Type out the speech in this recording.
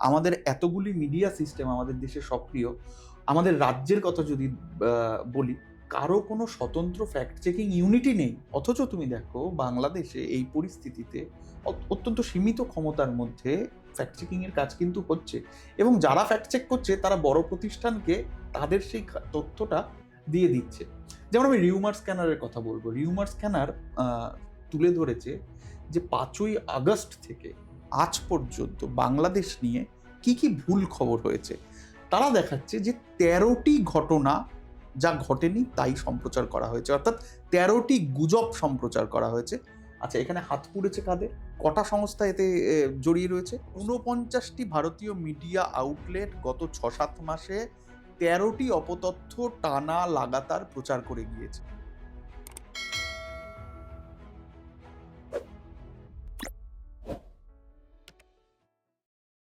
আমাদের এতগুলি media system আমাদের দেশে সক্রিয়, আমাদের রাজ্যের কথা যদি বলি, কারো কোনো স্বতন্ত্র ফ্যাক্ট চেকিং ইউনিটই নেই। অথচ তুমি দেখো বাংলাদেশে এই পরিস্থিতিতে অত্যন্ত সীমিত ক্ষমতার মধ্যে ফ্যাক্ট চেকিং এর কাজ কিন্তু হচ্ছে, এবং যারা ফ্যাক্ট চেক করছে তারা বড় প্রতিষ্ঠানকে তাদের সেই তথ্যটা দিয়ে দিচ্ছে। যেমন আমি রিউমার স্ক্যানারের কথা বলবো। রিউমার স্ক্যানার তুলে ধরেছে যে 5ই আগস্ট থেকে আজ পর্যন্ত বাংলাদেশ নিয়ে কি কি ভুল খবর হয়েছে। তারা দেখাচ্ছে যে 13টি ঘটনা যা ঘটেনি তাই সম্প্রচার করা হয়েছে, অর্থাৎ 13টি গুজব সম্প্রচার করা হয়েছে। আচ্ছা, এখানে হাত পুড়েছে কাদের? কটা সংস্থা এতে জড়িয়ে রয়েছে? 49টি ভারতীয় মিডিয়া আউটলেট গত 6-7 মাসে 13টি অপতথ্য টানা লাগাতার প্রচার করে গিয়েছে।